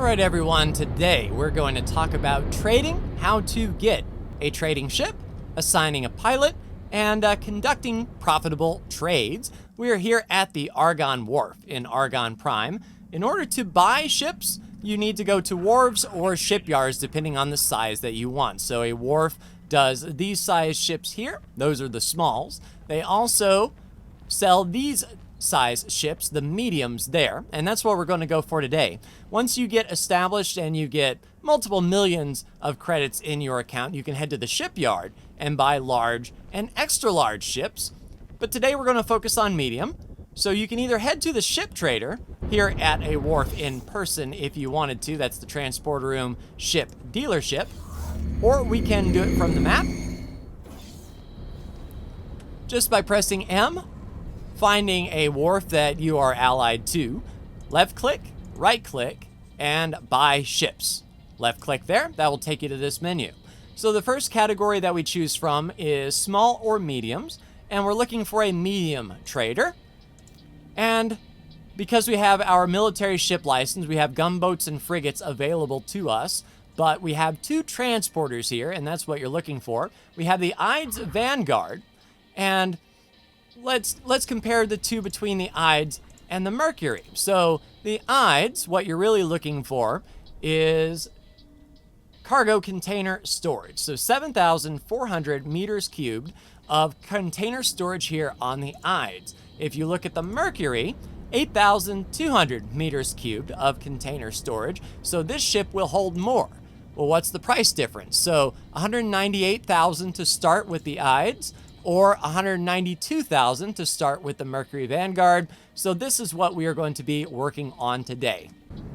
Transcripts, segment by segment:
All right, everyone, today we're going to talk about trading, how to get a trading ship, assigning a pilot, and conducting profitable trades. We are here at the Argonne Wharf in Argonne Prime. In order to buy ships, you need to go to wharves or shipyards depending on the size that you want. So a wharf does these size ships here. Those are the smalls. They also sell these size ships, the mediums there, and that's what we're going to go for today. Once you get established and you get multiple millions of credits in your account, you can head to the shipyard and buy large and extra large ships. But today we're going to focus on medium. So you can either head to the ship trader here at a wharf in person if you wanted to. That's the transport room ship dealership. Or we can do it from the map just by pressing M, finding a wharf that you are allied to, left click, right click, and buy ships. Left click there, that will take you to this menu. So the first category that we choose from is small or mediums, and we're looking for a medium trader. And because we have our military ship license, we have gunboats and frigates available to us, but we have two transporters here, and that's what you're looking for. We have the Ides Vanguard, and let's compare the two between the Ides and the Mercury. So the Ides, what you're really looking for is cargo container storage. So 7,400 meters cubed of container storage here on the Ides. If you look at the Mercury, 8,200 meters cubed of container storage. So this ship will hold more. Well, what's the price difference? So 198,000 to start with the Ides, or 192,000 to start with the Mercury Vanguard. So this is what we are going to be working on today.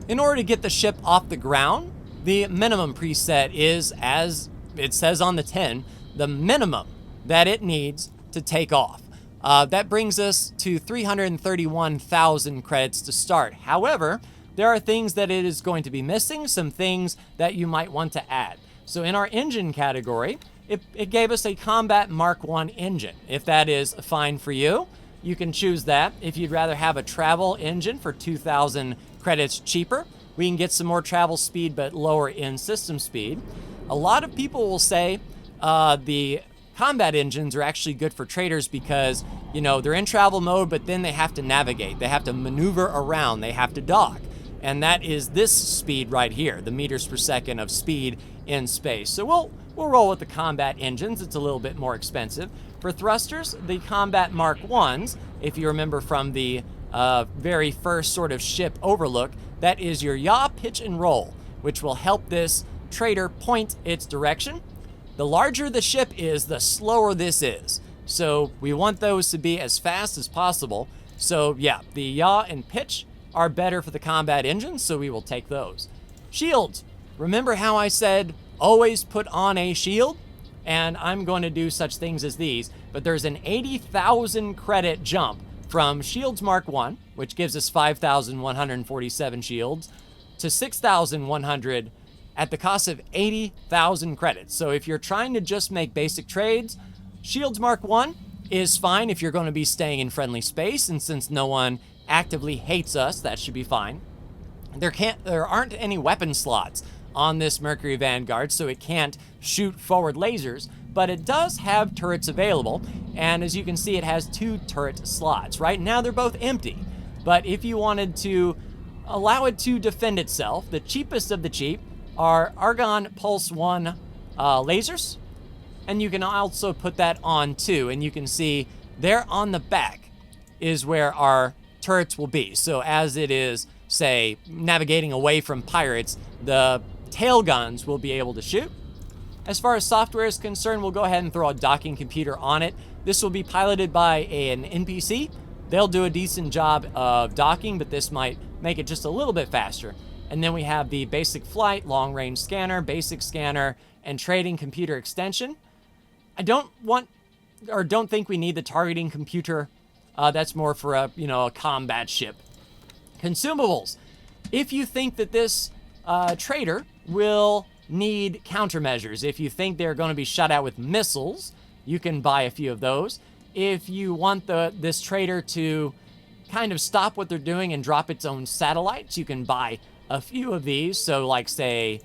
In order to get the ship off the ground, the minimum preset is, as it says on the tin, the minimum that it needs to take off. That brings us to 331,000 credits to start. However, there are things that it is going to be missing, some things that you might want to add. So in our engine category, it gave us a Combat Mark I engine. If that is fine for you, you can choose that. If you'd rather have a travel engine for 2,000 credits cheaper, we can get some more travel speed but lower in system speed. A lot of people will say the combat engines are actually good for traders because, you know, they're in travel mode, but then they have to navigate. They have to maneuver around. They have to dock. And that is this speed right here, the meters per second of speed in space. So we'll roll with the combat engines. It's a little bit more expensive. For thrusters, the Combat Mark Is, if you remember from the very first sort of ship overlook, that is your yaw, pitch, and roll, which will help this trader point its direction. The larger the ship is, the slower this is. So we want those to be as fast as possible. So yeah, the yaw and pitch are better for the combat engines, so we will take those. Shields. Remember how I said always put on a shield? And I'm going to do such things as these, but there's an 80,000 credit jump from Shields Mark I, which gives us 5,147 shields, to 6,100 at the cost of 80,000 credits. So if you're trying to just make basic trades, Shields Mark I is fine if you're going to be staying in friendly space, and since no one actively hates us, that should be fine. There aren't any weapon slots on this Mercury Vanguard, so it can't shoot forward lasers, but it does have turrets available, and as you can see, it has 2 turret slots. Right now, they're both empty, but if you wanted to allow it to defend itself, the cheapest of the cheap are Argon Pulse 1 lasers, and you can also put that on too, and you can see there on the back is where our turrets will be. So as it is, say, navigating away from pirates, the tail guns will be able to shoot. As far as software is concerned, we'll go ahead and throw a docking computer on it. This will be piloted by an NPC. They'll do a decent job of docking, but this might make it just a little bit faster. And then we have the basic flight, long range scanner, basic scanner, and trading computer extension. I don't think we need the targeting computer. That's more for a combat ship. Consumables. If you think that this trader will need countermeasures, if you think they're going to be shot out with missiles, you can buy a few of those. If you want this trader to kind of stop what they're doing and drop its own satellites, you can buy a few of these. So like say,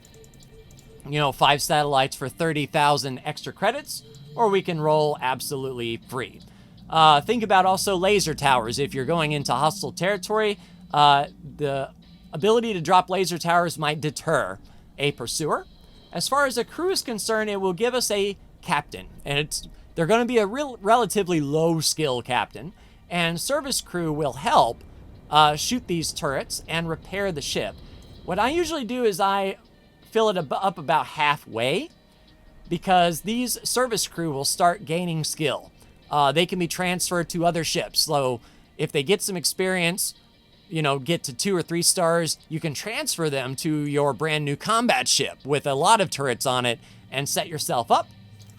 5 satellites for 30,000 extra credits, or we can roll absolutely free. Think about also laser towers. If you're going into hostile territory, the ability to drop laser towers might deter a pursuer. As far as a crew is concerned, it will give us a captain, and they're going to be a relatively low skill captain, and service crew will help shoot these turrets and repair the ship. What I usually do is I fill it up about halfway, because these service crew will start gaining skill. They can be transferred to other ships. So if they get some experience, get to 2 or 3 stars, you can transfer them to your brand new combat ship with a lot of turrets on it and set yourself up.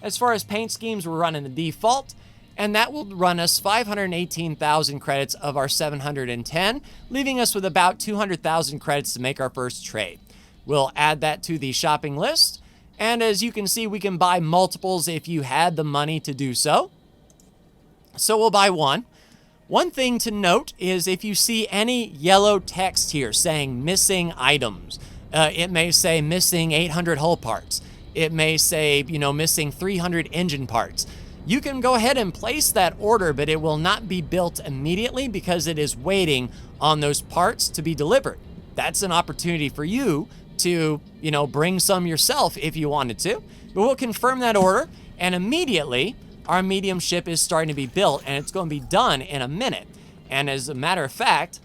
As far as paint schemes, we're running the default, and that will run us 518,000 credits of our 710, leaving us with about 200,000 credits to make our first trade. We'll add that to the shopping list, and as you can see, we can buy multiples if you had the money to do so. So we'll buy one. One thing to note is if you see any yellow text here saying missing items, it may say missing 800 hull parts. It may say, missing 300 engine parts. You can go ahead and place that order, but it will not be built immediately because it is waiting on those parts to be delivered. That's an opportunity for you to, bring some yourself if you wanted to. But we'll confirm that order, and immediately our medium ship is starting to be built, and it's going to be done in a minute. And as a matter of fact,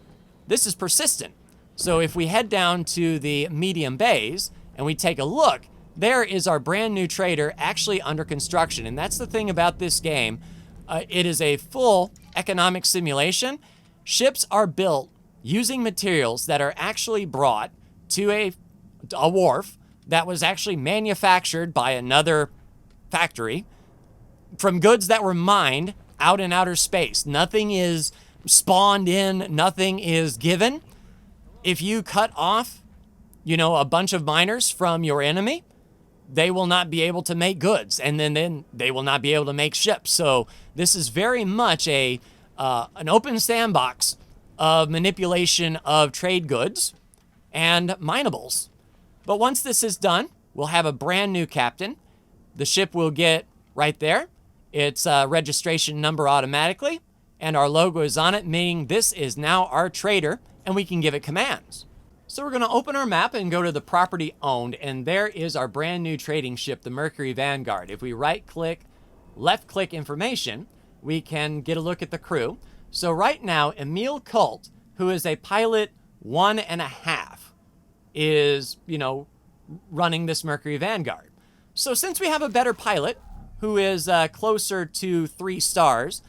this is persistent. So if we head down to the medium bays and we take a look, there is our brand new trader actually under construction. And that's the thing about this game. It is a full economic simulation. Ships are built using materials that are actually brought to a wharf that was actually manufactured by another factory from goods that were mined out in outer space. Nothing is spawned in, nothing is given. If you cut off, a bunch of miners from your enemy, they will not be able to make goods, and then they will not be able to make ships. So this is very much an open sandbox of manipulation of trade goods and minables. But once this is done, we'll have a brand new captain. The ship will get right there its registration number automatically, and our logo is on it, meaning this is now our trader, and we can give it commands. So we're going to open our map and go to the property owned, and there is our brand new trading ship, the Mercury Vanguard. If we right-click, left-click information, we can get a look at the crew. So right now, Emil Colt, who is a pilot 1.5, is, running this Mercury Vanguard. So since we have a better pilot, who is closer to 3 stars,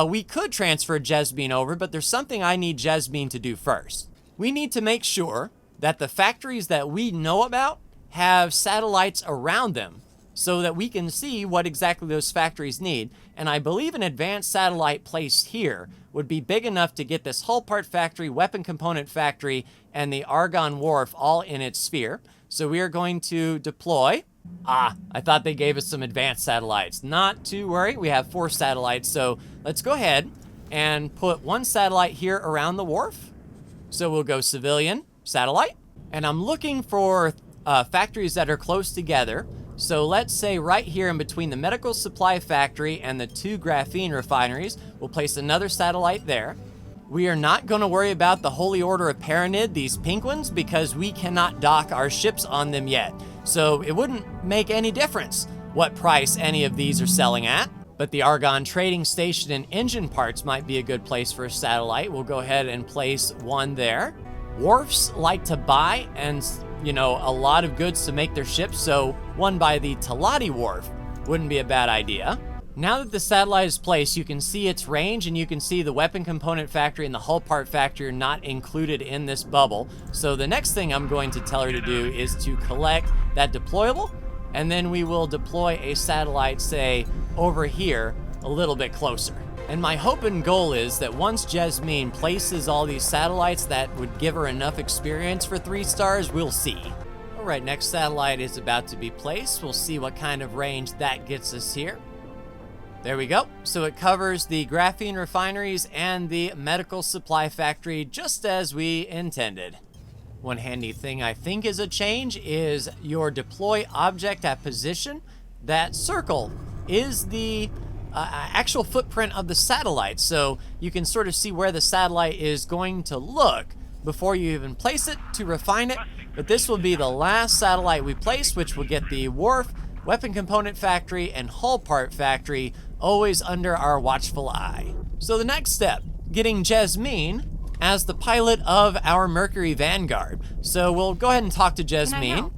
we could transfer Jesmine over, but there's something I need Jesmine to do first. We need to make sure that the factories that we know about have satellites around them so that we can see what exactly those factories need. And I believe an advanced satellite placed here would be big enough to get this hull part factory, weapon component factory, and the Argonne Wharf all in its sphere. So we are going to deploy. I thought they gave us some advanced satellites. Not to worry, we have 4 satellites. So let's go ahead and put 1 satellite here around the wharf. So we'll go civilian satellite. And I'm looking for factories that are close together. So let's say right here in between the medical supply factory and the 2 graphene refineries, we'll place another satellite there. We are not going to worry about the Holy Order of Paranid, these pink ones, because we cannot dock our ships on them yet. So it wouldn't make any difference what price any of these are selling at. But the Argonne Trading Station and engine parts might be a good place for a satellite. We'll go ahead and place 1 there. Wharfs like to buy and, a lot of goods to make their ships, so 1 by the Talati Wharf wouldn't be a bad idea. Now that the satellite is placed, you can see its range, and you can see the weapon component factory and the hull part factory are not included in this bubble. So the next thing I'm going to tell her to do is to collect that deployable, and then we will deploy a satellite, say, over here a little bit closer. And my hope and goal is that once Jesmine places all these satellites that would give her enough experience for 3 stars, we'll see. All right, next satellite is about to be placed. We'll see what kind of range that gets us here. There we go. So it covers the graphene refineries and the medical supply factory just as we intended. One handy thing I think is a change is your deploy object at position. That circle is the actual footprint of the satellite, so you can sort of see where the satellite is going to look before you even place it to refine it. But this will be the last satellite we place, which will get the wharf, weapon component factory, and hull part factory always under our watchful eye. So the next step, getting Jasmine as the pilot of our Mercury Vanguard. So we'll go ahead and talk to Jasmine.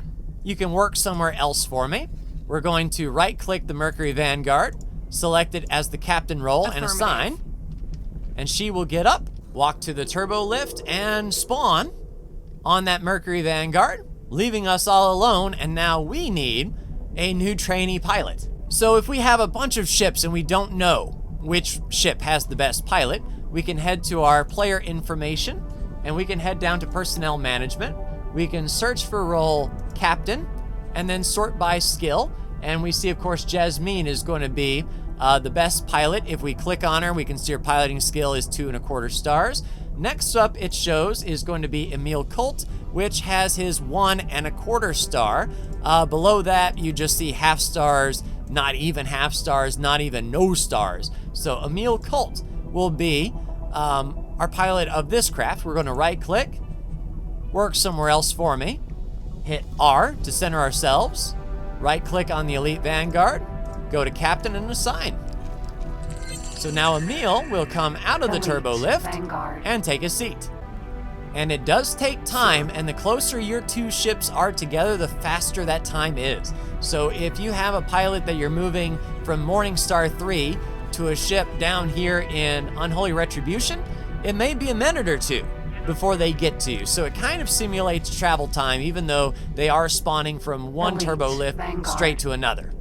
You can work somewhere else for me. We're going to right-click the Mercury Vanguard, select it as the captain role, and assign. And she will get up, walk to the turbo lift, and spawn on that Mercury Vanguard, leaving us all alone, and now we need a new trainee pilot. So if we have a bunch of ships and we don't know which ship has the best pilot, we can head to our player information, and we can head down to personnel management. We can search for role captain, and then sort by skill. And we see, of course, Jasmine is going to be the best pilot. If we click on her, we can see her piloting skill is 2.25 stars. Next up, it shows, is going to be Emil Colt, which has his 1.25 star. Below that, you just see half stars, not even half stars, not even no stars. So Emil Colt will be our pilot of this craft. We're going to right-click, work somewhere else for me, hit R to center ourselves, right-click on the Elite Vanguard, go to Captain and assign. So now Emil will come out of the turbo lift and take a seat. And it does take time, and the closer your two ships are together, the faster that time is. So if you have a pilot that you're moving from Morningstar 3 to a ship down here in Unholy Retribution, it may be a minute or two before they get to you. So it kind of simulates travel time, even though they are spawning from one turbo lift straight to another.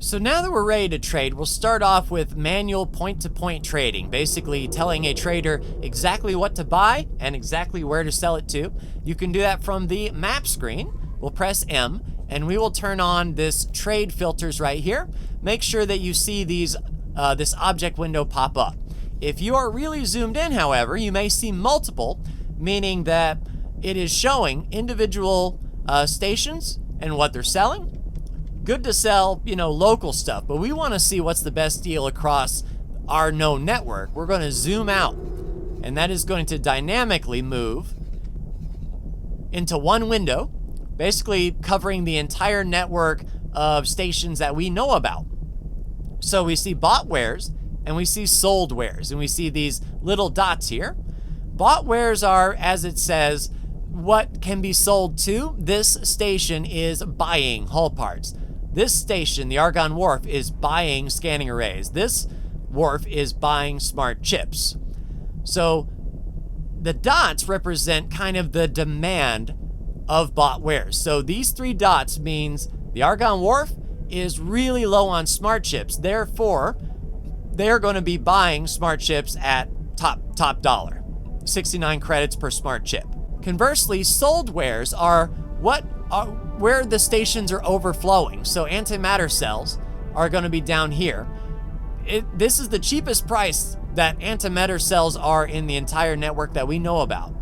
So now that we're ready to trade, we'll start off with manual point-to-point trading, basically telling a trader exactly what to buy and exactly where to sell it to. You can do that from the map screen. We'll press M, and we will turn on this trade filters right here. Make sure that you see these this object window pop up. If you are really zoomed in, however, you may see multiple, meaning that it is showing individual stations and what they're selling. Good to sell, local stuff, but we want to see what's the best deal across our known network. We're going to zoom out, and that is going to dynamically move into one window, basically covering the entire network of stations that we know about. So we see bought wares, and we see sold wares, and we see these little dots here. Bought wares are, as it says, what can be sold to. This station is buying hull parts. This station, the Argonne Wharf, is buying scanning arrays. This wharf is buying smart chips. So the dots represent kind of the demand of bought wares. So these three dots means the Argonne Wharf is really low on smart chips. Therefore, they're going to be buying smart chips at top dollar, 69 credits per smart chip. Conversely, sold wares are where the stations are overflowing. So antimatter cells are going to be down here. This is the cheapest price that antimatter cells are in the entire network that we know about.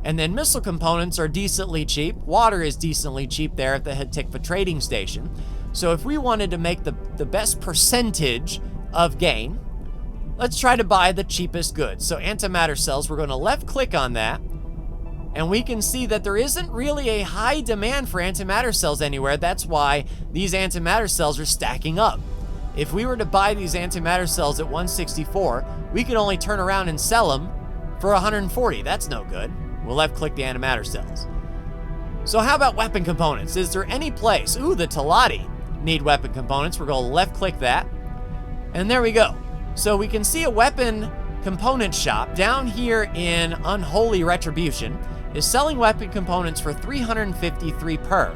And then missile components are decently cheap. Water is decently cheap there at the Hatikva trading station. So if we wanted to make the best percentage of gain, let's try to buy the cheapest goods. So antimatter cells, we're going to left click on that, and we can see that there isn't really a high demand for antimatter cells anywhere. That's why these antimatter cells are stacking up. If we were to buy these antimatter cells at 164, we could only turn around and sell them for 140. That's no good. We'll left click the antimatter cells. So how about weapon components? Is there any place? Ooh, the Talati need weapon components. We're going to left click that. And there we go. So we can see a weapon component shop down here in Unholy Retribution is selling weapon components for 353 per.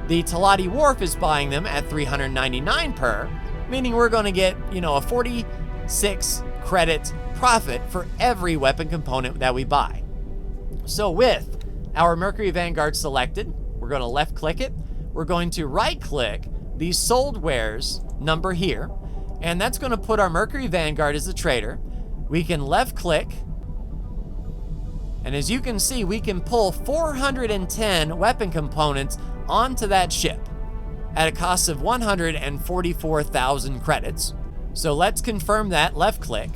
The Talati Wharf is buying them at 399 per, meaning we're going to get, a 46 credit profit for every weapon component that we buy. So with our Mercury Vanguard selected, we're going to left click it. We're going to right click the sold wares number here, and that's going to put our Mercury Vanguard as a trader. We can left click And as you can see, we can pull 410 weapon components onto that ship at a cost of 144,000 credits. So let's confirm that, left click,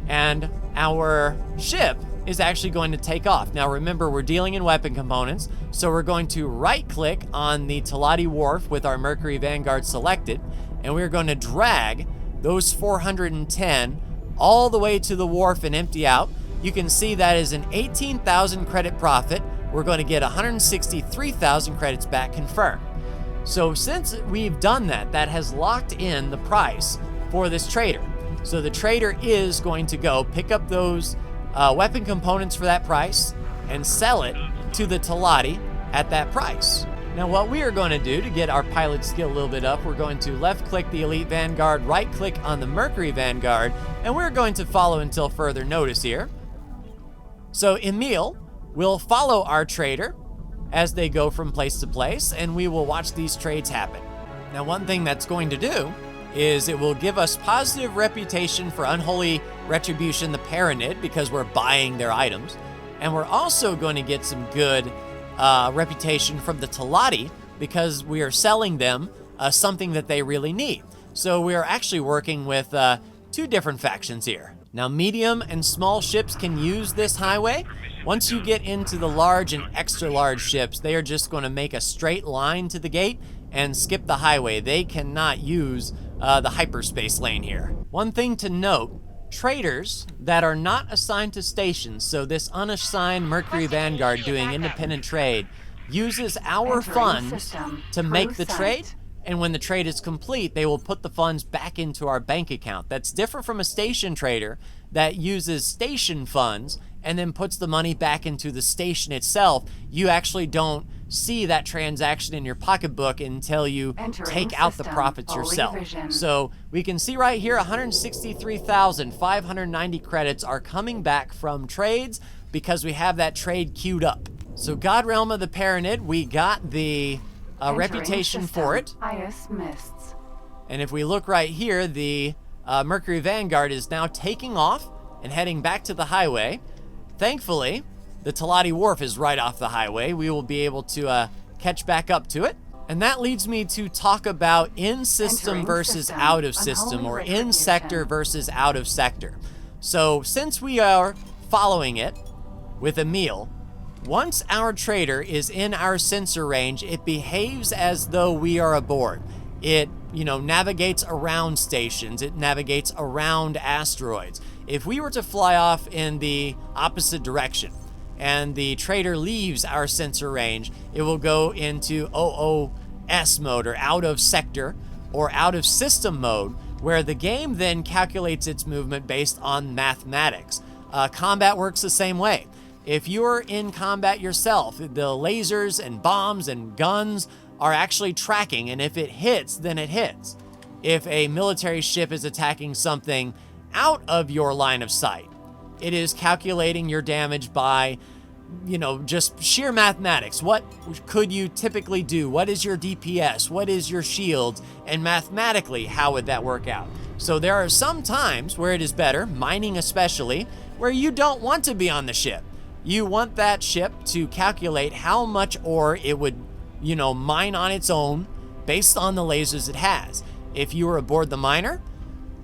and our ship is actually going to take off. Now remember, we're dealing in weapon components, so we're going to right click on the Talati Wharf with our Mercury Vanguard selected, and we're going to drag those 410 all the way to the wharf and empty out. You can see that is an 18,000 credit profit. We're going to get 163,000 credits back confirmed. So since we've done that, that has locked in the price for this trader. So the trader is going to go pick up those weapon components for that price and sell it to the Talati at that price. Now what we are going to do to get our pilot skill a little bit up, we're going to left click the Elite Vanguard, right click on the Mercury Vanguard, and we're going to follow until further notice here. So Emil will follow our trader as they go from place to place, and we will watch these trades happen. Now one thing that's going to do is it will give us positive reputation for Unholy Retribution, the Paranid, because we're buying their items. And we're also going to get some good reputation from the Talati because we are selling them something that they really need. So we are actually working with two different factions here. Now medium and small ships can use this highway. Once you get into the large and extra large ships, they are just going to make a straight line to the gate and skip the highway. They cannot use the hyperspace lane here. One thing to note, traders that are not assigned to stations, so this unassigned Mercury Vanguard doing independent trade, uses our funds to make the trade, and when the trade is complete, they will put the funds back into our bank account. That's different from a station trader that uses station funds and then puts the money back into the station itself. You actually don't see that transaction in your pocketbook until you take out the profits yourself. So we can see right here 163,590 credits are coming back from trades because we have that trade queued up. So God Realm of the Paranid, we got the reputation for it. And if we look right here, the Mercury Vanguard is now taking off and heading back to the highway. Thankfully, the Talati Wharf is right off the highway. We will be able to catch back up to it. And that leads me to talk about in-system versus out-of-system, or in-sector versus out-of-sector. So since we are following it with Emil, once our trader is in our sensor range, it behaves as though we are aboard. It, navigates around stations. It navigates around asteroids. If we were to fly off in the opposite direction and the trader leaves our sensor range, it will go into OOS mode, or out of sector, or out of system mode, where the game then calculates its movement based on mathematics. Combat works the same way. If you're in combat yourself, the lasers and bombs and guns are actually tracking, and if it hits, then it hits. If a military ship is attacking something out of your line of sight, it is calculating your damage by, just sheer mathematics. What could you typically do? What is your DPS? What is your shields? And mathematically, how would that work out? So there are some times where it is better, mining especially, where you don't want to be on the ship. You want that ship to calculate how much ore it would, mine on its own based on the lasers it has. If you were aboard the miner,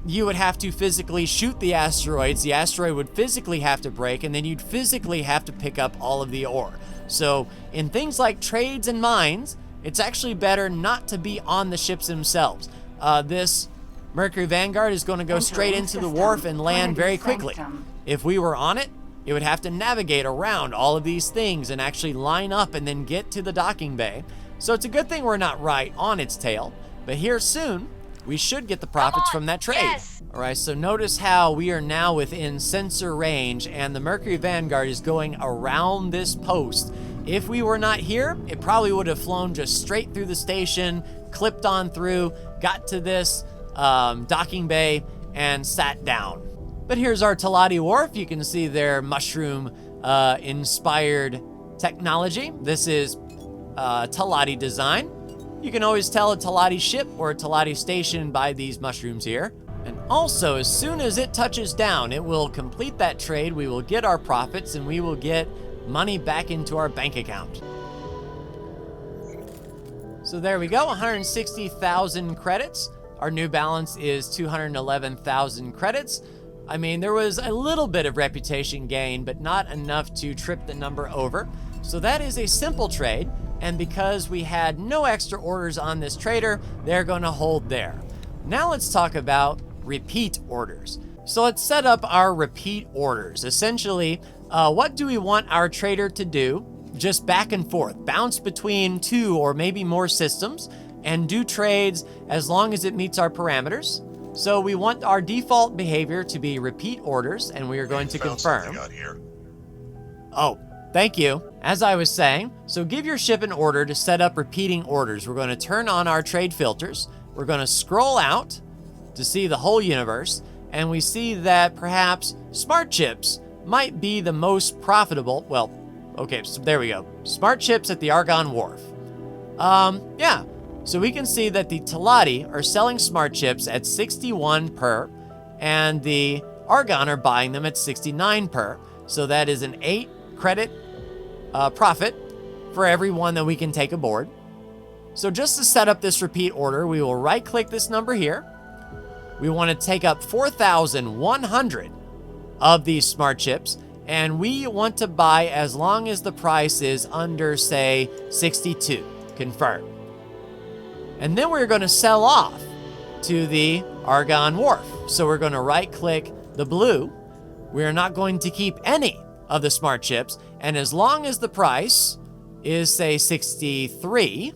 you would have to physically shoot the asteroids. The asteroid would physically have to break, and then you'd physically have to pick up all of the ore. So in things like trades and mines, it's actually better not to be on the ships themselves. This Mercury Vanguard is going to go straight into the wharf and land very quickly. If we were on it, it would have to navigate around all of these things and actually line up and then get to the docking bay. So it's a good thing we're not right on its tail, but here soon, we should get the profits from that trade. Yes. All right, so notice how we are now within sensor range, and the Mercury Vanguard is going around this post. If we were not here, it probably would have flown just straight through the station, clipped on through, got to this docking bay, and sat down. But here's our Talati Wharf. You can see their mushroom-inspired technology. This is Talati design. You can always tell a Talati ship or a Talati station by these mushrooms here. And also, as soon as it touches down, it will complete that trade. We will get our profits and we will get money back into our bank account. So there we go, 160,000 credits. Our new balance is 211,000 credits. I mean, there was a little bit of reputation gain, but not enough to trip the number over. So that is a simple trade. And because we had no extra orders on this trader, they're going to hold there. Now let's talk about repeat orders. So let's set up our repeat orders. Essentially, what do we want our trader to do? Just back and forth, bounce between 2 or maybe more systems and do trades as long as it meets our parameters. So we want our default behavior to be repeat orders, and we are going to confirm. Oh, thank you. As I was saying, so give your ship an order to set up repeating orders. We're going to turn on our trade filters. We're going to scroll out to see the whole universe, and we see that perhaps smart chips might be the most profitable. Well, okay, so there we go. Smart chips at the Argonne Wharf. Yeah, so we can see that the Telati are selling smart chips at 61 per, and the Argonne are buying them at 69 per. So that is an 8 credit profit for every one that we can take aboard. So just to set up this repeat order, we will right-click this number here. We want to take up 4,100 of these smart chips, and we want to buy as long as the price is under, say, 62. Confirm. And then we're going to sell off to the Argonne Wharf. So we're going to right-click the blue. We're not going to keep any of the smart chips, and as long as the price is, say, 63,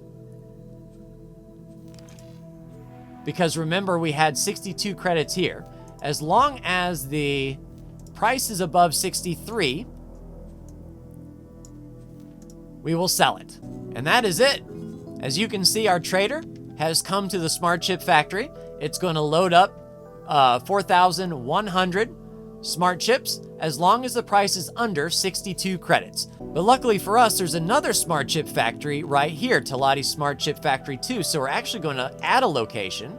because remember we had 62 credits here, as long as the price is above 63, we will sell it. And that is it. As you can see, our trader has come to the smart chip factory. It's going to load up 4,100 smart chips as long as the price is under 62 credits. But luckily for us, there's another smart chip factory right here, Telati Smart Chip Factory 2. So we're actually going to add a location,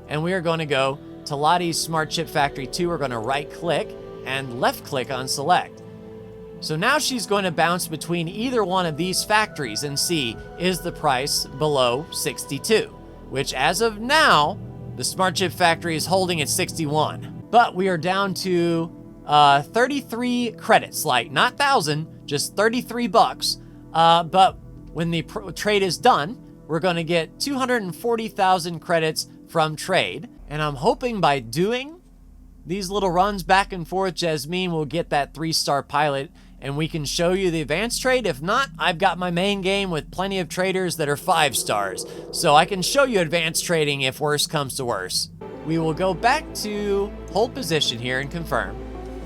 and we are going to go Telati Smart Chip Factory 2. We're going to right click and left click on select. So now she's going to bounce between either one of these factories and see, is the price below 62? Which as of now, the Smart Chip Factory is holding at 61. But we are down to 33 credits, like not 1,000, just 33 bucks. But when the trade is done, we're going to get 240,000 credits from trade. And I'm hoping by doing these little runs back and forth, Jasmine will get that 3-star pilot, and we can show you the advanced trade. If not, I've got my main game with plenty of traders that are 5 stars. So I can show you advanced trading if worse comes to worse. We will go back to hold position here and confirm.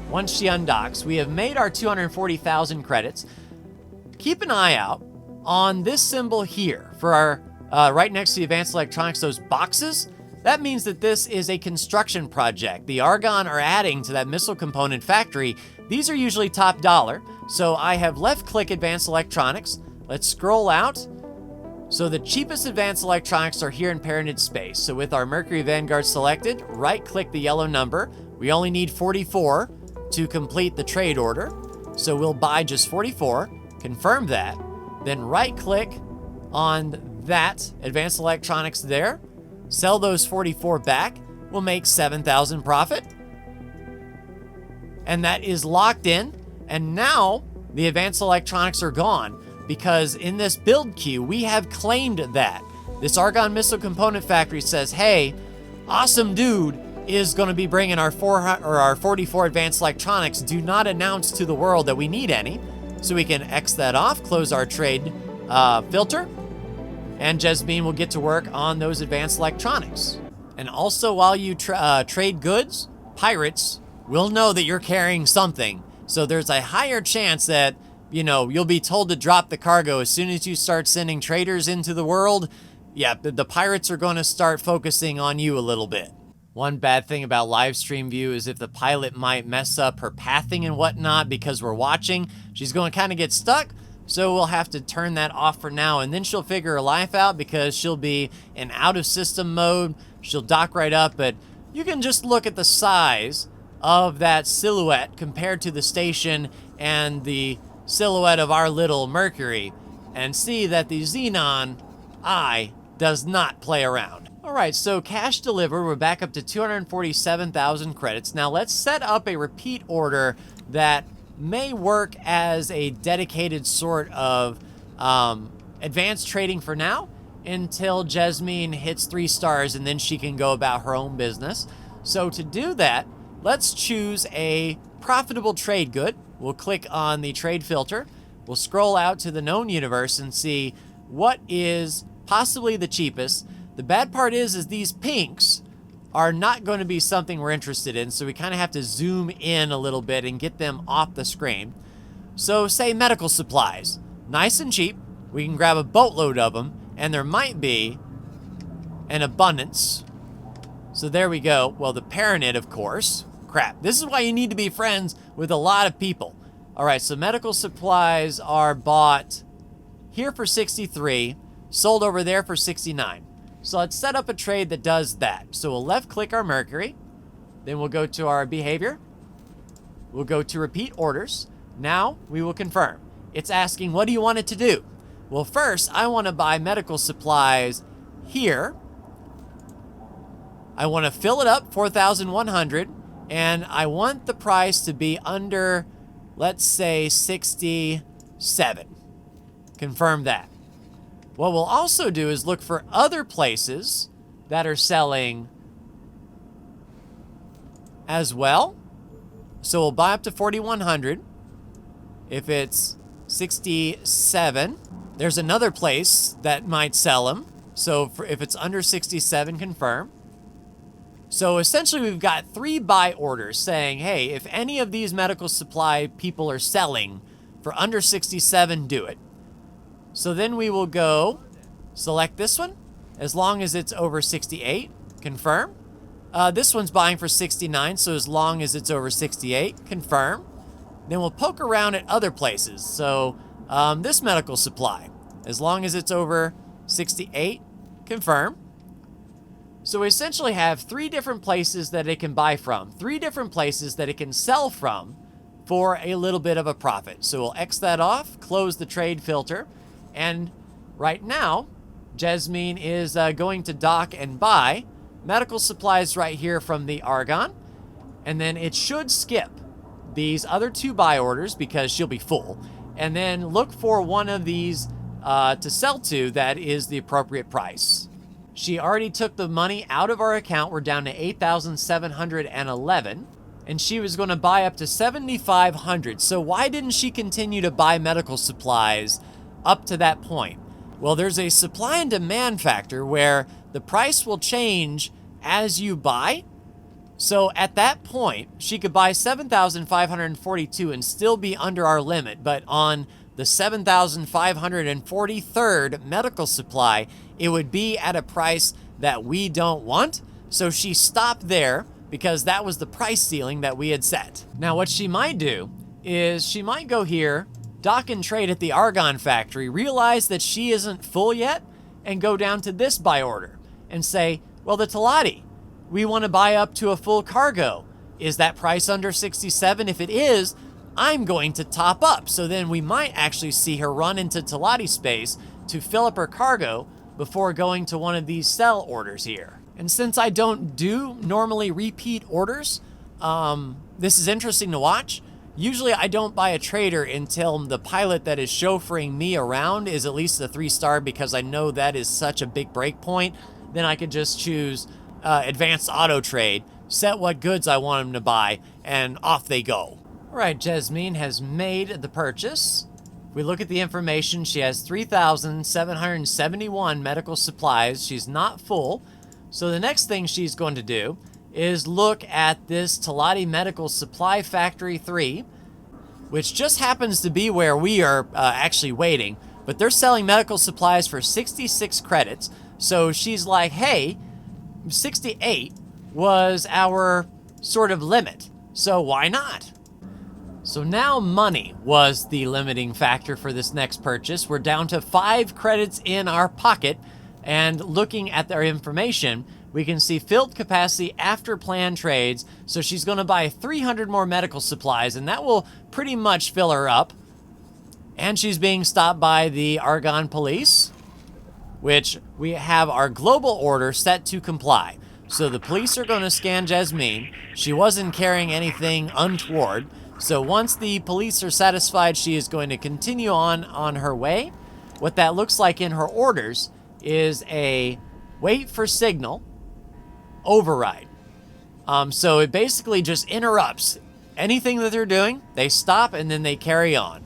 Once she undocks, we have made our 240,000 credits. Keep an eye out on this symbol here for our right next to the advanced electronics, those boxes. That means that this is a construction project. The Argonne are adding to that missile component factory. These are usually top dollar. So I have left click advanced electronics. Let's scroll out. So the cheapest advanced electronics are here in parented space. So with our Mercury Vanguard selected, right click the yellow number. We only need 44 to complete the trade order. So we'll buy just 44, confirm that, then right click on that advanced electronics there. Sell those 44 back, we'll make 7,000 profit. And that is locked in. And now the advanced electronics are gone because in this build queue, we have claimed that. This Argonne Missile Component Factory says, hey, awesome dude is going to be bringing our 44 advanced electronics. Do not announce to the world that we need any. So we can X that off, close our trade filter. And Jasmine will get to work on those advanced electronics. And also, while you trade goods, pirates will know that you're carrying something. So there's a higher chance that, you know, you'll be told to drop the cargo as soon as you start sending traders into the world. Yeah, the pirates are going to start focusing on you a little bit. One bad thing about live stream view is if the pilot might mess up her pathing and whatnot because we're watching, she's going to kind of get stuck. So we'll have to turn that off for now, and then she'll figure her life out because she'll be in out of system mode. She'll dock right up, but you can just look at the size of that silhouette compared to the station and the silhouette of our little Mercury and see that the Xenon Eye does not play around. All right, so cash delivered, we're back up to 247,000 credits. Now let's set up a repeat order that may work as a dedicated sort of advanced trading for now until Jasmine hits 3 stars, and then she can go about her own business. So to do that, let's choose a profitable trade good. We'll click on the trade filter. We'll scroll out to the known universe and see what is possibly the cheapest. The bad part is these pinks are not going to be something we're interested in, so we kind of have to zoom in a little bit and get them off the screen. So say medical supplies, nice and cheap. We can grab a boatload of them, and there might be an abundance. So there we go. Well, the Paranit, of course. Crap. This is why you need to be friends with a lot of people. All right, so medical supplies are bought here for 63, sold over there for 69. So let's set up a trade that does that. So we'll left click our Mercury, then we'll go to our behavior. We'll go to repeat orders. Now we will confirm. It's asking, what do you want it to do? Well, first, I want to buy medical supplies here. I want to fill it up, 4,100, and I want the price to be under, let's say, 67. Confirm that. What we'll also do is look for other places that are selling as well. So we'll buy up to 4,100. If it's 67, there's another place that might sell them. So if it's under 67, confirm. So essentially we've got 3 buy orders saying, hey, if any of these medical supply people are selling for under 67, do it. So then we will go select this one as long as it's over 68, confirm. This one's buying for 69, so as long as it's over 68, confirm. Then we'll poke around at other places. So this medical supply, as long as it's over 68, confirm. So we essentially have 3 different places that it can buy from, 3 different places that it can sell from for a little bit of a profit. So we'll X that off, close the trade filter, and right now, Jasmine is going to dock and buy medical supplies right here from the Argon, and then it should skip these other 2 buy orders because she'll be full, and then look for one of these to sell to that is the appropriate price. She already took the money out of our account. We're down to 8,711, and she was going to buy up to 7,500. So why didn't she continue to buy medical supplies up to that point? Well, there's a supply and demand factor where the price will change as you buy. So at that point, she could buy 7,542 and still be under our limit. But on the 7,543rd medical supply, it would be at a price that we don't want. So she stopped there because that was the price ceiling that we had set. Now, what she might do is she might go here, dock and trade at the Argon factory, realize that she isn't full yet, and go down to this buy order and say, well, the Talati, we want to buy up to a full cargo. Is that price under 67? If it is, I'm going to top up. So then we might actually see her run into Talati space to fill up her cargo before going to one of these sell orders here. And since I don't do normally repeat orders, this is interesting to watch. Usually I don't buy a trader until the pilot that is chauffeuring me around is at least a 3-star, because I know that is such a big break point. Then I could just choose advanced auto trade, set what goods I want them to buy, and off they go. All right, Jasmine has made the purchase. If we look at the information, she has 3,771 medical supplies. She's not full. So the next thing she's going to do is look at this Talati Medical Supply Factory 3, which just happens to be where we are actually waiting, but they're selling medical supplies for 66 credits. So she's like, hey, 68 was our sort of limit, so why not? So now money was the limiting factor for this next purchase. We're down to 5 credits in our pocket, and looking at their information, we can see filled capacity after planned trades. So she's going to buy 300 more medical supplies, and that will pretty much fill her up. And she's being stopped by the Argonne police, which we have our global order set to comply. So the police are going to scan Jasmine. She wasn't carrying anything untoward. So once the police are satisfied, she is going to continue on her way. What that looks like in her orders is a wait for signal override. So it basically just interrupts anything that they're doing. They stop and then they carry on.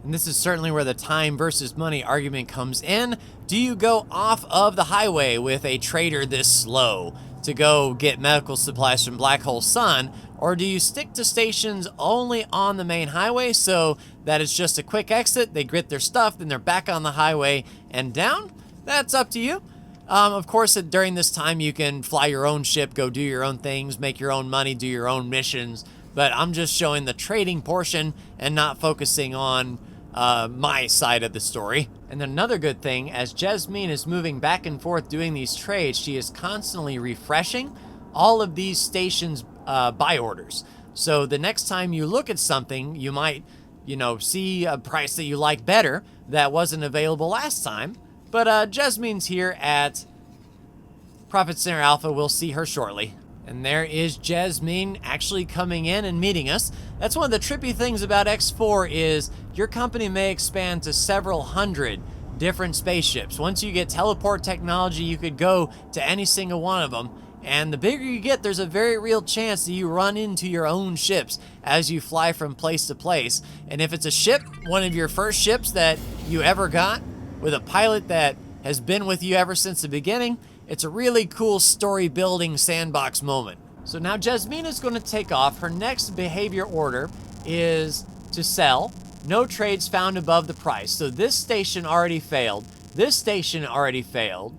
And this is certainly where the time versus money argument comes in. Do you go off of the highway with a trader this slow to go get medical supplies from Black Hole Sun, or do you stick to stations only on the main highway so that it's just a quick exit, they get their stuff, then they're back on the highway and down? That's up to you. Of course, during this time, you can fly your own ship, go do your own things, make your own money, do your own missions, but I'm just showing the trading portion and not focusing on my side of the story. And then another good thing, as Jasmine is moving back and forth doing these trades, she is constantly refreshing all of these stations' buy orders. So the next time you look at something, you might, see a price that you like better that wasn't available last time. But Jasmine's here at Profit Center Alpha. We'll see her shortly. And there is Jasmine actually coming in and meeting us. That's one of the trippy things about X4 is your company may expand to several hundred different spaceships. Once you get teleport technology, you could go to any single one of them. And the bigger you get, there's a very real chance that you run into your own ships as you fly from place to place. And if it's a ship, one of your first ships that you ever got, with a pilot that has been with you ever since the beginning, it's a really cool story building sandbox moment. So now Jasmine is going to take off. Her next behavior order is to sell. No trades found above the price. So this station already failed. This station already failed.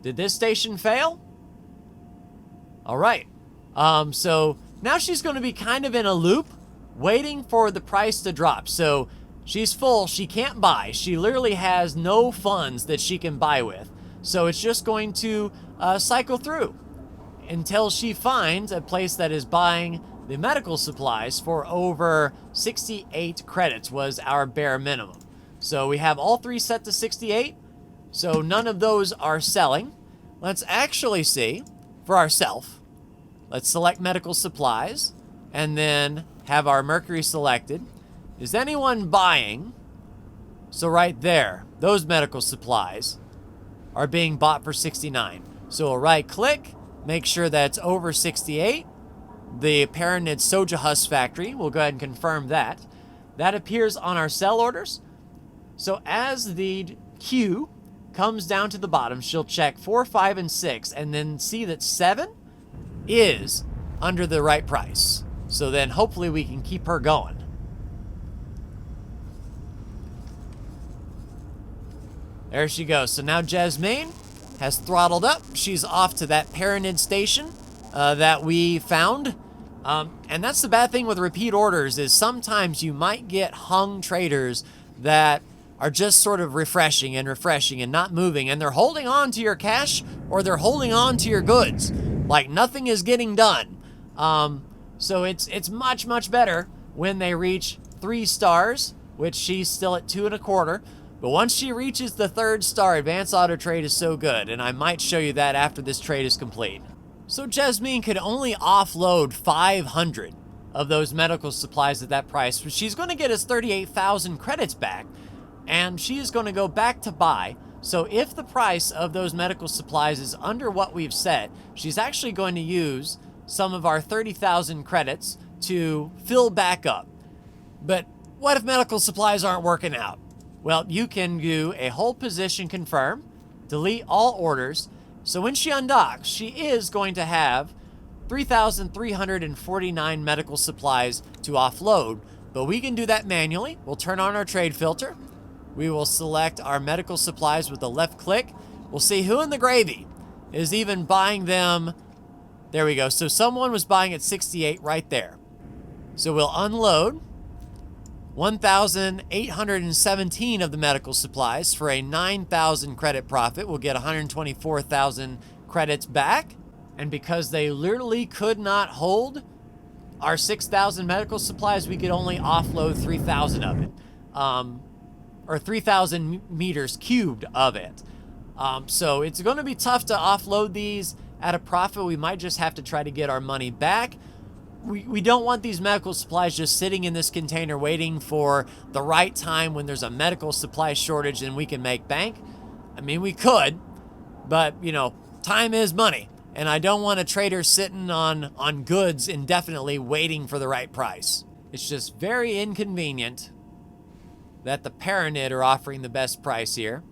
Did this station fail? All right. So now she's going to be kind of in a loop, waiting for the price to drop. So she's full. She can't buy. She literally has no funds that she can buy with. So it's just going to cycle through until she finds a place that is buying the medical supplies for over 68 credits was our bare minimum. So we have all three set to 68. So none of those are selling. Let's actually see for ourselves. Let's select medical supplies and then have our Mercury selected. Is anyone buying? So right there, those medical supplies are being bought for 69. So we'll right click, make sure that's over 68. The Paranid Soja Husk factory, we'll go ahead and confirm that. That appears on our sell orders. So as the queue comes down to the bottom, she'll check 4, 5, and 6, and then see that 7 is under the right price. So then hopefully we can keep her going. There she goes. So now Jasmine has throttled up. She's off to that Paranid station that we found. And that's the bad thing with repeat orders is sometimes you might get hung traders that are just sort of refreshing and not moving. And they're holding on to your cash or they're holding on to your goods. Like nothing is getting done. So it's much, much better when they reach 3 stars, which she's still at 2.25. But once she reaches the 3rd star, Advanced Autotrade is so good, and I might show you that after this trade is complete. So Jasmine could only offload 500 of those medical supplies at that price, but she's going to get us 38,000 credits back, and she is going to go back to buy. So if the price of those medical supplies is under what we've set, she's actually going to use some of our 30,000 credits to fill back up. But what if medical supplies aren't working out? Well, you can do a hold position confirm, delete all orders. So when she undocks, she is going to have 3,349 medical supplies to offload, but we can do that manually. We'll turn on our trade filter. We will select our medical supplies with a left click. We'll see who in the gravy is even buying them. There we go. So someone was buying at 68 right there. So we'll unload 1,817 of the medical supplies for a 9,000 credit profit. We'll get 124,000 credits back. And because they literally could not hold our 6,000 medical supplies, we could only offload 3,000 of it. Or 3,000 meters cubed of it. So it's going to be tough to offload these at a profit. We might just have to try to get our money back. We don't want these medical supplies just sitting in this container waiting for the right time when there's a medical supply shortage and we can make bank. I mean, we could, but, you know, time is money. And I don't want a trader sitting on goods indefinitely waiting for the right price. It's just very inconvenient that the Paranid are offering the best price here.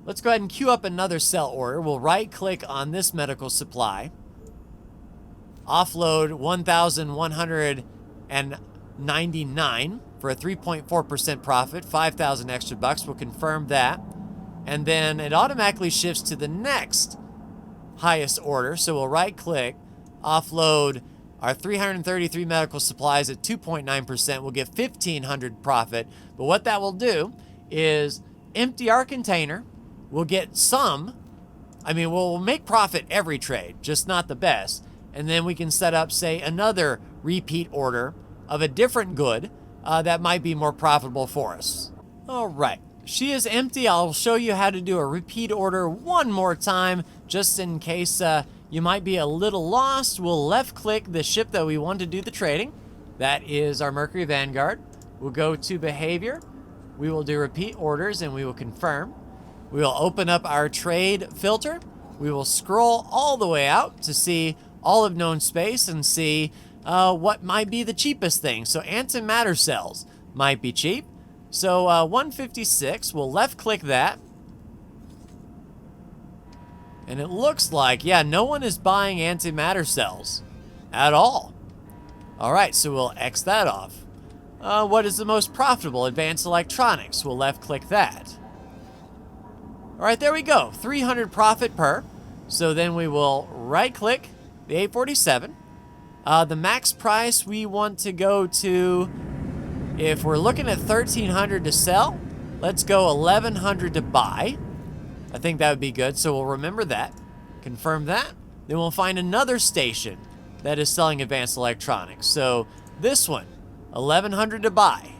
Let's go ahead and queue up another sell order. We'll right-click on this medical supply. Offload 1,199 for a 3.4% profit, 5,000 extra bucks. We'll confirm that. And then it automatically shifts to the next highest order. So we'll right-click, offload our 333 medical supplies at 2.9%. We'll get 1,500 profit. But what that will do is empty our container. We'll get some. I mean, we'll make profit every trade, just not the best. And then we can set up, say, another repeat order of a different good that might be more profitable for us. All right. She is empty. I'll show you how to do a repeat order one more time, just in case you might be a little lost. We'll left-click the ship that we want to do the trading. That is our Mercury Vanguard. We'll go to behavior. We will do repeat orders, and we will confirm. We will open up our trade filter. We will scroll all the way out to see all of known space and see what might be the cheapest thing. So antimatter cells might be cheap. So 156, we'll left click that. And it looks like, yeah, no one is buying antimatter cells at all. All right, so we'll X that off. What is the most profitable? Advanced electronics. We'll left click that. All right, there we go. 300 profit per. So then we will right click the 847. The max price we want to go to, if we're looking at 1,300 to sell, let's go 1,100 to buy. I think that would be good, so we'll remember that. Confirm that. Then we'll find another station that is selling advanced electronics. So this one, 1,100 to buy.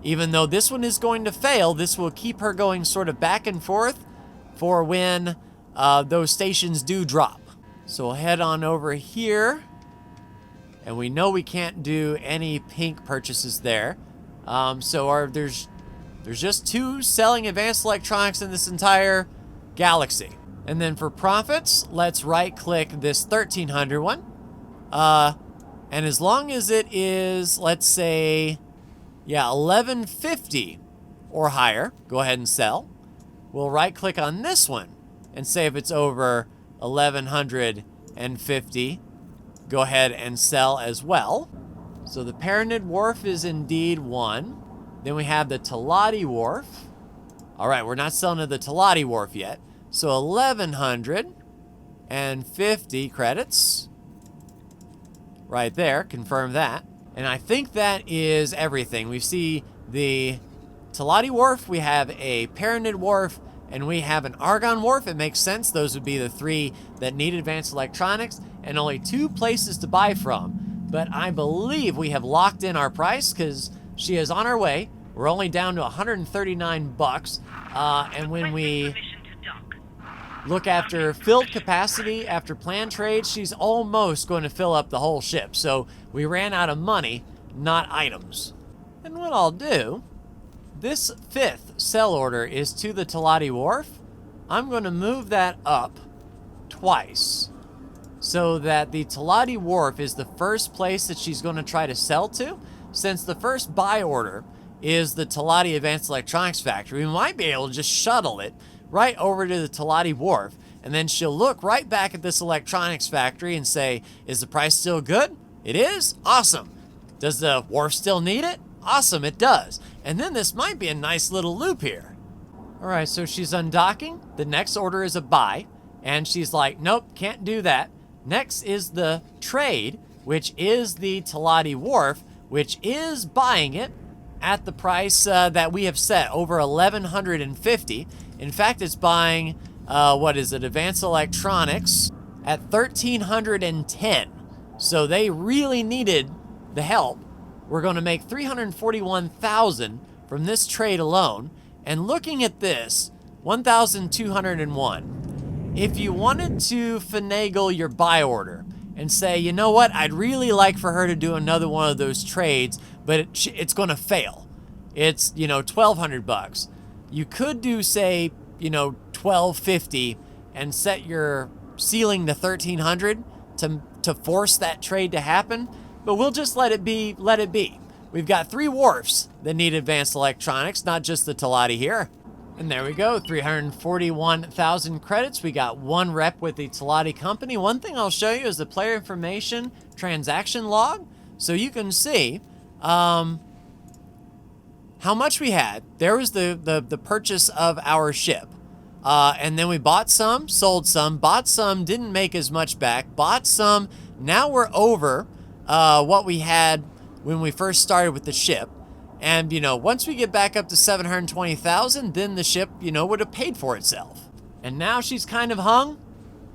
Even though this one is going to fail, this will keep her going sort of back and forth for when those stations do drop. So we'll head on over here. And we know we can't do any pink purchases there. There's just two selling advanced electronics in this entire galaxy. And then for profits, let's right-click this 1,300 one. And as long as it is, let's say, yeah, 1,150 or higher, go ahead and sell. We'll right-click on this one and say if it's over 1,150, go ahead and sell as well. So the Paranid Wharf is indeed one. Then we have the Talati Wharf. All right, we're not selling to the Talati Wharf yet. So 1,150 credits. Right there, confirm that. And I think that is everything. We see the Talati Wharf, we have a Paranid Wharf, and we have an Argon Wharf. It makes sense. Those would be the three that need advanced electronics, and only two places to buy from. But I believe we have locked in our price because she is on her way. We're only down to 139 bucks. And when we look after filled capacity, after planned trades, she's almost going to fill up the whole ship. So we ran out of money, not items. And what I'll do, this fifth sell order is to the Talati Wharf. I'm going to move that up twice so that the Talati Wharf is the first place that she's going to try to sell to. Since the first buy order is the Talati Advanced Electronics Factory, we might be able to just shuttle it right over to the Talati Wharf, and then she'll look right back at this electronics factory and say, is the price still good? It is? Awesome. Does the wharf still need it? Awesome, it does. And then this might be a nice little loop here. All right, so she's undocking. The next order is a buy, and she's like, nope, can't do that. Next is the trade, which is the Talati Wharf, which is buying it at the price that we have set, over 1,150. In fact, it's buying what is it, Advanced Electronics at 1,310. So they really needed the help. We're going to make 341,000 from this trade alone. And looking at this, 1,201. If you wanted to finagle your buy order and say, you know what, I'd really like for her to do another one of those trades, but it's going to fail. It's, you know, 1,200 bucks. You could do, say, you know, 1,250 and set your ceiling to 1,300 to force that trade to happen, but we'll just let it be. We've got 3 wharfs that need advanced electronics, not just the Talati here. And there we go, 341,000 credits. We got 1 rep with the Talati company. One thing I'll show you is the player information transaction log, so you can see how much we had. There was the purchase of our ship. And then we bought some, sold some, bought some, didn't make as much back, bought some. Now we're over what we had when we first started with the ship. And, you know, once we get back up to 720,000, then the ship, you know, would have paid for itself. And now she's kind of hung.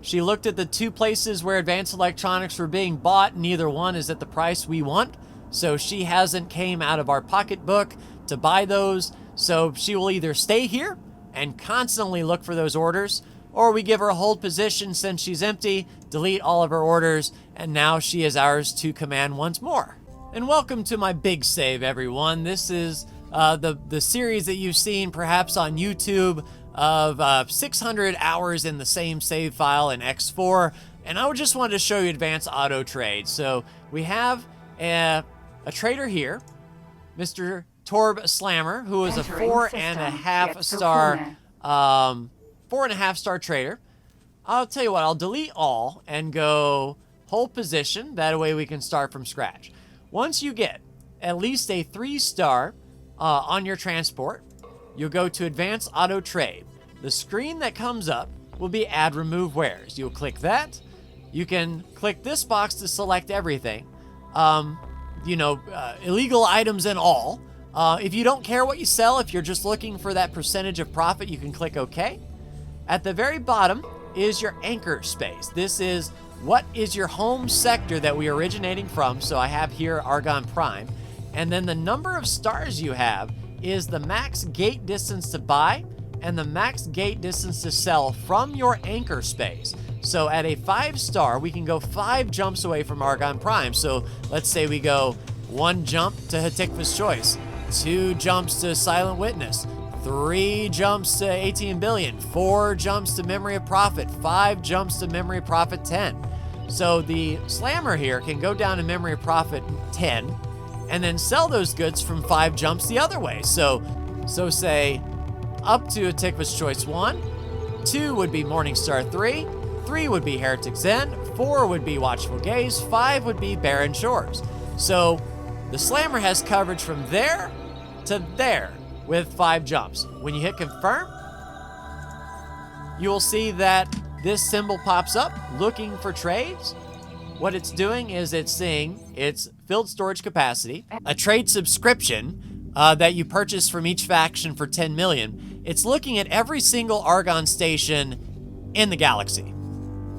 She looked at the 2 places where advanced electronics were being bought. Neither one is at the price we want. So she hasn't came out of our pocketbook to buy those. So she will either stay here and constantly look for those orders, or we give her a hold position since she's empty, delete all of her orders, and now she is ours to command once more. And welcome to my big save, everyone. This is the series that you've seen perhaps on YouTube of 600 hours in the same save file in X4, and I just wanted to show you advanced auto trade. So we have a trader here, Mr. Torb Slammer, who is a 4.5 star, 4.5 star trader. I'll tell you what, I'll delete all and go hold position. That way we can start from scratch. Once you get at least a 3-star on your transport, you'll go to Advanced Auto Trade. The screen that comes up will be Add Remove Wares. You'll click that. You can click this box to select everything. Illegal items and all. If you don't care what you sell, if you're just looking for that percentage of profit, you can click OK. At the very bottom is your anchor space. This is what is your home sector that we are originating from. So I have here Argon Prime. And then the number of stars you have is the max gate distance to buy and the max gate distance to sell from your anchor space. So at a 5-star, we can go 5 jumps away from Argon Prime. So let's say we go 1 jump to Hatikva's Choice, 2 jumps to Silent Witness, 3 jumps to 18 billion, 4 jumps to Memory of Profit, 5 jumps to Memory of Profit 10. So the Slammer here can go down to Memory of Profit 10 and then sell those goods from 5 jumps the other way. So say up to Hatikva's Choice 1, 2 would be Morningstar 3, 3 would be Heretic Zen, 4 would be Watchful Gaze, 5 would be Barren Shores. So the Slammer has coverage from there to there with 5 jumps. When you hit confirm, you will see that this symbol pops up looking for trades. What it's doing is it's seeing its filled storage capacity, a trade subscription that you purchase from each faction for 10 million. It's looking at every single Argon station in the galaxy.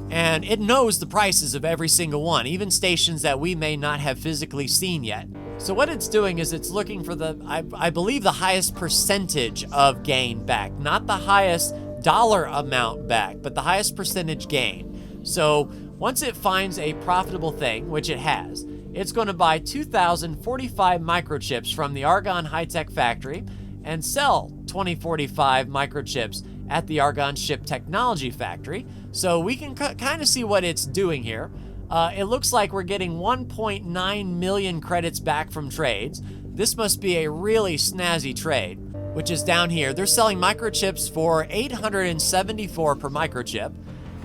And it knows the prices of every single one, even stations that we may not have physically seen yet. So what it's doing is it's looking for I believe the highest percentage of gain back, not the highest dollar amount back, but the highest percentage gain. So once it finds a profitable thing, which it has, it's going to buy 2,045 microchips from the Argon High-Tech Factory and sell 2,045 microchips at the Argon Ship Technology Factory. So we can kind of see what it's doing here. It looks like we're getting 1.9 million credits back from trades. This must be a really snazzy trade, which is down here. They're selling microchips for 874 per microchip.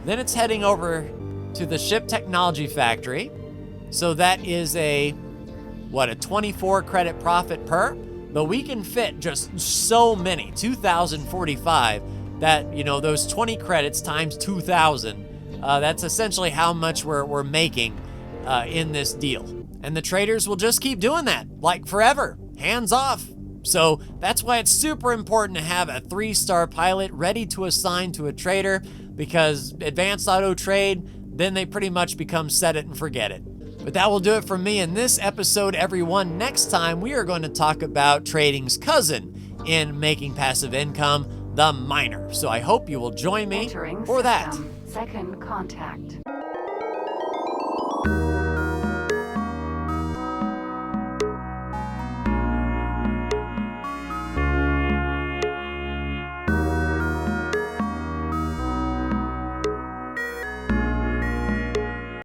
Then it's heading over to the Ship Technology Factory. So that is a 24 credit profit per? But we can fit just so many, 2,045, that, those 20 credits times 2,000. That's essentially how much we're making in this deal. And the traders will just keep doing that, like forever. Hands off. So that's why it's super important to have a 3-star pilot ready to assign to a trader, because advanced auto trade, then they pretty much become set it and forget it. But that will do it for me in this episode, everyone. Next time, we are going to talk about trading's cousin in making passive income, the miner. So I hope you will join me for that. Second contact.